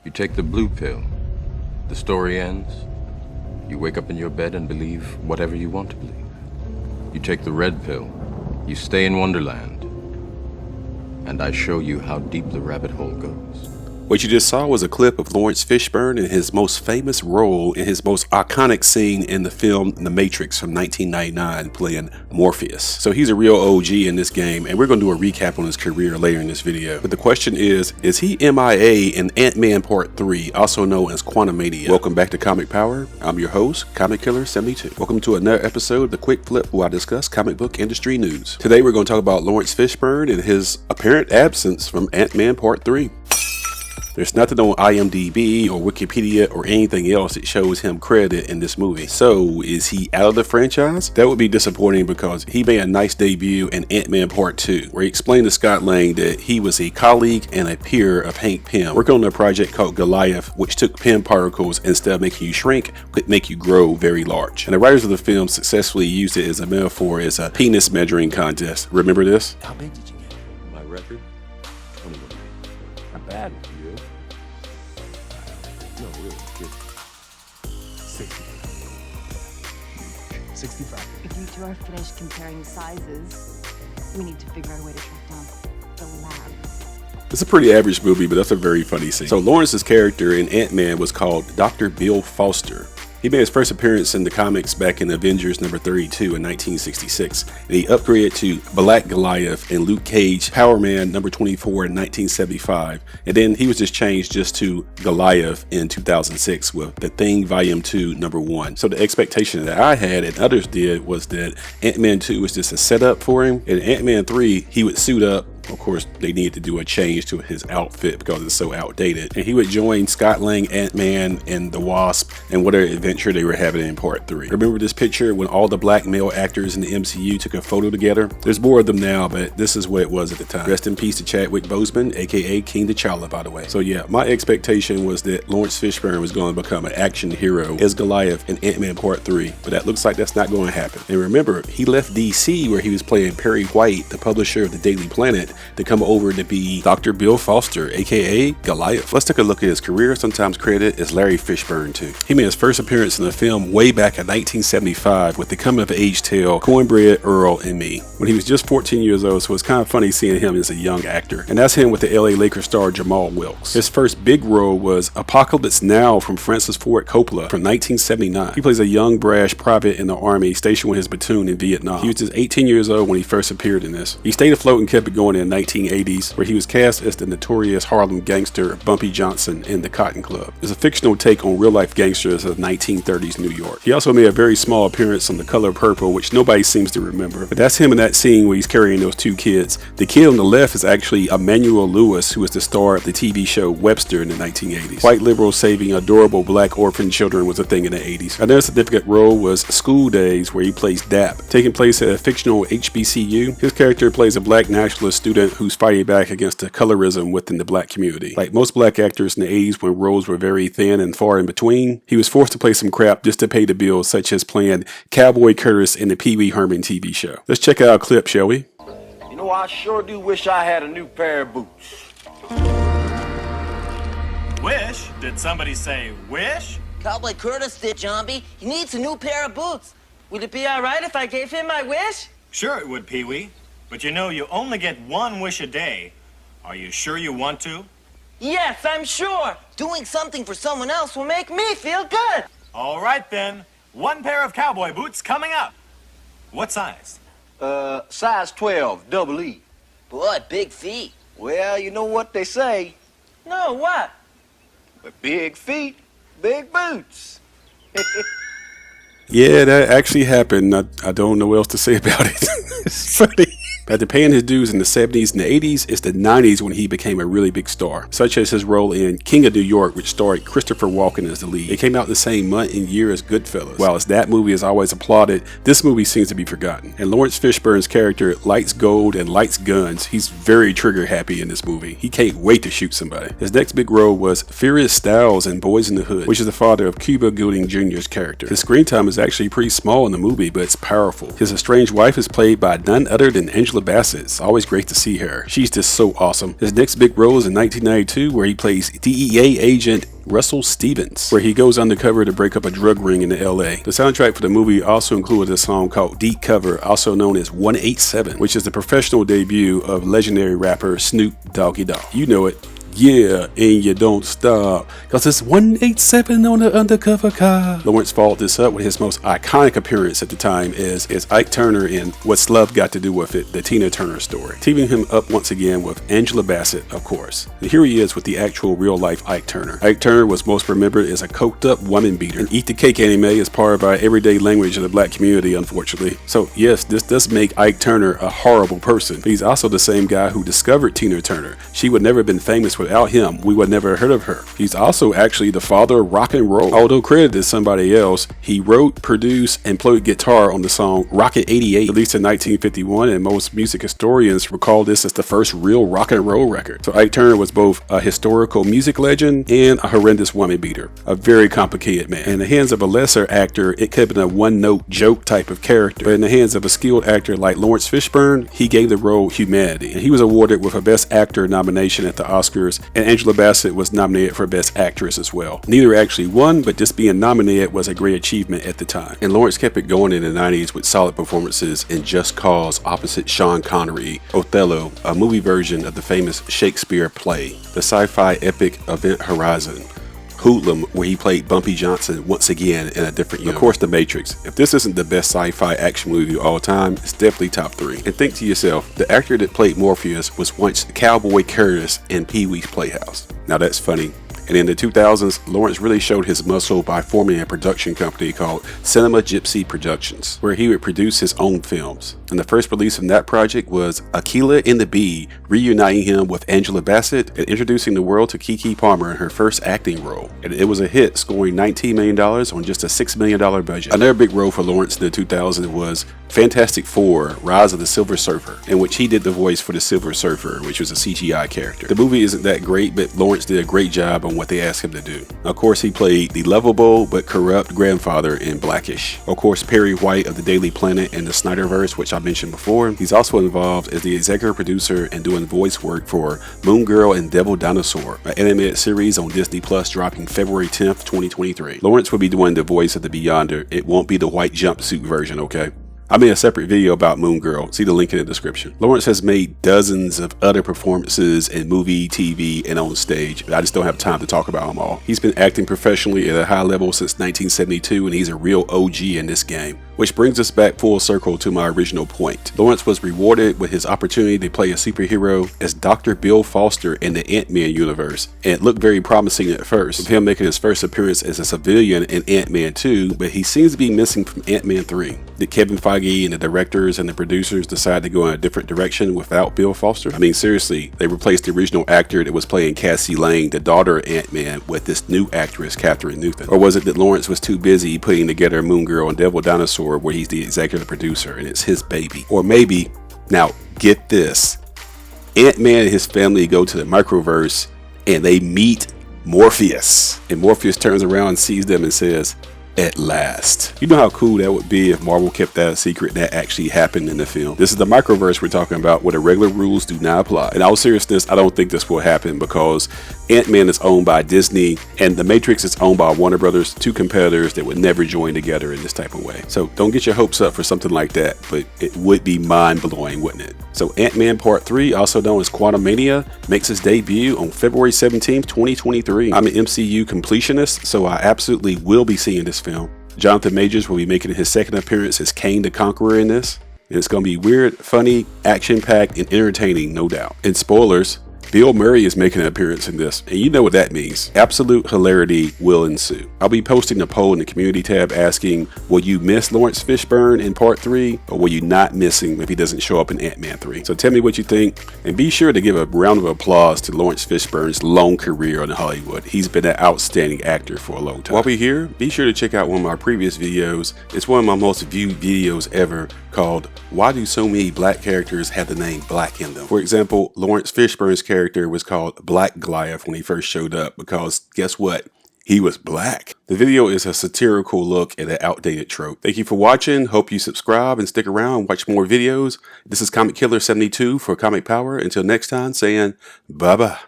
You take the blue pill. The story ends. You wake up in your bed and believe whatever you want to believe. You take the red pill. You stay in Wonderland. And I show you how deep the rabbit hole goes. What you just saw was a clip of Laurence Fishburne in his most famous role in his most iconic scene in the film The Matrix from 1999, playing Morpheus. So he's a real OG in this game, and we're going to do a recap on his career later in this video. But the question is he MIA in Ant-Man Part 3, also known as Quantumania? Welcome back to Comic Power. I'm your host, Comic Killer 72. Welcome to another episode of The Quick Flip, where I discuss comic book industry news. Today we're going to talk about Laurence Fishburne and his apparent absence from Ant-Man Part 3. There's nothing on IMDb or Wikipedia or anything else that shows him credit in this movie. So, is he out of the franchise? That would be disappointing because he made a nice debut in Ant-Man Part 2, where he explained to Scott Lang that he was a colleague and a peer of Hank Pym, working on a project called Goliath, which took Pym particles, instead of making you shrink, could make you grow very large. And the writers of the film successfully used it as a metaphor as a penis measuring contest. Remember this? How big did you get? My record? 21. Not bad. You? No, really. 65. If you two are finished comparing sizes, we need to figure out a way to track down the lab. It's a pretty average movie, but that's a very funny scene. So Lawrence's character in Ant-Man was called Dr. Bill Foster. He made his first appearance in the comics back in Avengers number 32 in 1966, and he upgraded to Black Goliath in Luke Cage Power Man number 24 in 1975, and then he was just changed just to Goliath in 2006 with The Thing Volume 2 number 1. So the expectation that I had and others did was that Ant-Man 2 was just a setup for him, and Ant-Man 3 he would suit up. Of course, they needed to do a change to his outfit because it's so outdated. And he would join Scott Lang, Ant-Man, and the Wasp and whatever adventure they were having in Part 3. Remember this picture when all the black male actors in the MCU took a photo together? There's more of them now, but this is what it was at the time. Rest in peace to Chadwick Boseman, aka King T'Challa, by the way. So yeah, my expectation was that Laurence Fishburne was going to become an action hero as Goliath in Ant-Man Part 3, but that looks like that's not going to happen. And remember, he left DC where he was playing Perry White, the publisher of the Daily Planet, to come over to be Dr. Bill Foster, aka Goliath. Let's take a look at his career, sometimes credited as Larry Fishburne too. He made his first appearance in the film way back in 1975 with the coming of age tale Cornbread Earl and Me, when he was just 14 years old, so it's kind of funny seeing him as a young actor. And that's him with the LA Lakers star Jamal Wilkes. His first big role was Apocalypse Now from Francis Ford Coppola from 1979. He plays a young brash private in the army stationed with his platoon in Vietnam. He was just 18 years old when he first appeared in this. He stayed afloat and kept it going in 1980s, where he was cast as the notorious Harlem gangster Bumpy Johnson in The Cotton Club. It's a fictional take on real-life gangsters of 1930s New York. He also made a very small appearance on The Color Purple, which nobody seems to remember. But that's him in that scene where he's carrying those two kids. The kid on the left is actually Emmanuel Lewis, who was the star of the TV show Webster in the 1980s. White liberals saving adorable black orphan children was a thing in the 80s. Another significant role was School Days, where he plays Dap. Taking place at a fictional HBCU, his character plays a black nationalist student who's fighting back against the colorism within the black community. Like most black actors in the 80s when roles were very thin and far in between, he was forced to play some crap just to pay the bills, such as playing Cowboy Curtis in the Pee Wee Herman TV show. Let's check out a clip, shall we? You know, I sure do wish I had a new pair of boots. Wish? Did somebody say wish? Cowboy Curtis did, Johnby. He needs a new pair of boots. Would it be all right if I gave him my wish? Sure it would, Pee-wee. But you know you only get one wish a day. Are you sure you want to? Yes, I'm sure. Doing something for someone else will make me feel good. All right, then. One pair of cowboy boots coming up. What size? Size 12, double E. Boy, big feet. Well, you know what they say. No, what? With big feet, big boots. Yeah, that actually happened. I don't know what else to say about it. It's funny. After paying his dues in the 70s and the 80s, it's the 90s when he became a really big star, such as his role in King of New York, which starred Christopher Walken as the lead. It came out the same month and year as Goodfellas. While that movie is always applauded, this movie seems to be forgotten. And Laurence Fishburne's character likes gold and likes guns. He's very trigger happy in this movie. He can't wait to shoot somebody. His next big role was Furious Styles in Boys in the Hood, which is the father of Cuba Gooding Jr.'s character. His screen time is actually pretty small in the movie, but it's powerful. His estranged wife is played by none other than Angela Angela Bassett. It's always great to see her. She's just so awesome. His next big role is in 1992, where he plays DEA agent Russell Stevens, where he goes undercover to break up a drug ring in LA. The soundtrack for the movie also included a song called Deep Cover, also known as 187, which is the professional debut of legendary rapper Snoop Doggy Dogg. You know it. Yeah, and you don't stop, cause it's 187 on the undercover car. Laurence followed this up with his most iconic appearance at the time as Ike Turner in What's Love Got to Do With It, the Tina Turner story, teaming him up once again with Angela Bassett, of course. And here he is with the actual real-life Ike Turner. Ike Turner was most remembered as a coked-up woman beater, and Eat the Cake anime is part of our everyday language of the black community, unfortunately. So yes, this does make Ike Turner a horrible person, but he's also the same guy who discovered Tina Turner. She would never have been famous without him. We would never have heard of her. He's also actually the father of rock and roll. Although credited to somebody else, he wrote, produced, and played guitar on the song Rocket 88, released in 1951, and most music historians recall this as the first real rock and roll record. So Ike Turner was both a historical music legend and a horrendous woman beater. A very complicated man. In the hands of a lesser actor, it could have been a one-note joke type of character, but in the hands of a skilled actor like Laurence Fishburne, he gave the role humanity, and he was awarded with a Best Actor nomination at the Oscars, and Angela Bassett was nominated for Best Actress as well. Neither actually won, but just being nominated was a great achievement at the time. And Laurence kept it going in the 90s with solid performances in Just Cause opposite Sean Connery, Othello, a movie version of the famous Shakespeare play, the sci-fi epic Event Horizon, Hoodlum, where he played Bumpy Johnson once again in a different universe. Of course, The Matrix. If this isn't the best sci-fi action movie of all time, it's definitely top 3. And think to yourself, the actor that played Morpheus was once Cowboy Curtis in Pee-wee's Playhouse. Now that's funny. And in the 2000s, Laurence really showed his muscle by forming a production company called Cinema Gypsy Productions, where he would produce his own films. And the first release from that project was Akeelah and the Bee, reuniting him with Angela Bassett and introducing the world to Keke Palmer in her first acting role. And it was a hit, scoring $19 million on just a $6 million budget. Another big role for Laurence in the 2000s was Fantastic Four, Rise of the Silver Surfer, in which he did the voice for the Silver Surfer, which was a CGI character. The movie isn't that great, but Laurence did a great job on what they asked him to do. Of course, he played the lovable but corrupt grandfather in Blackish. Of course, Perry White of the Daily Planet and the Snyderverse, which I mentioned before. He's also involved as the executive producer and doing voice work for Moon Girl and Devil Dinosaur, an animated series on Disney Plus dropping February 10th, 2023. Laurence will be doing the voice of the Beyonder. It won't be the white jumpsuit version, okay? I made a separate video about Moon Girl. See the link in the description. Laurence has made dozens of other performances in movie, TV, and on stage. I just don't have time to talk about them all. He's been acting professionally at a high level since 1972, and he's a real OG in this game. Which brings us back full circle to my original point. Laurence was rewarded with his opportunity to play a superhero as Dr. Bill Foster in the Ant-Man universe, and it looked very promising at first, with him making his first appearance as a civilian in Ant-Man 2, but he seems to be missing from Ant-Man 3. Did Kevin Feige and the directors and the producers decide to go in a different direction without Bill Foster? I mean, seriously, they replaced the original actor that was playing Cassie Lang, the daughter of Ant-Man, with this new actress, Catherine Newton. Or was it that Laurence was too busy putting together Moon Girl and Devil Dinosaur, where he's the executive producer and it's his baby? Or maybe, now get this, Ant-Man and his family go to the microverse and they meet Morpheus. And Morpheus turns around and sees them and says, "At last." You know how cool that would be if Marvel kept that a secret that actually happened in the film. This is the microverse we're talking about, where the regular rules do not apply. In all seriousness, I don't think this will happen because Ant-Man is owned by Disney and The Matrix is owned by Warner Brothers, two competitors that would never join together in this type of way. So don't get your hopes up for something like that, but it would be mind-blowing, wouldn't it? So Ant-Man Part 3, also known as Quantumania, makes its debut on February 17th, 2023. I'm an MCU completionist, so I absolutely will be seeing this film. Jonathan Majors will be making his second appearance as Kang the Conqueror in this. And it's going to be weird, funny, action-packed, and entertaining, no doubt. And spoilers, Bill Murray is making an appearance in this, and you know what that means. Absolute hilarity will ensue. I'll be posting a poll in the community tab asking, will you miss Laurence Fishburne in Part 3, or will you not miss him if he doesn't show up in Ant-Man 3? So tell me what you think, and be sure to give a round of applause to Laurence Fishburne's long career in Hollywood. He's been an outstanding actor for a long time. While we're here, be sure to check out one of my previous videos. It's one of my most viewed videos ever, called Why Do So Many Black Characters Have the Name Black in Them? For example, Laurence Fishburne's character was called Black Goliath when he first showed up because guess what? He was black. The video is a satirical look at an outdated trope. Thank you for watching. Hope you subscribe and stick around and watch more videos. This is Comic Killer 72 for Comic Power. Until next time, saying bye-bye.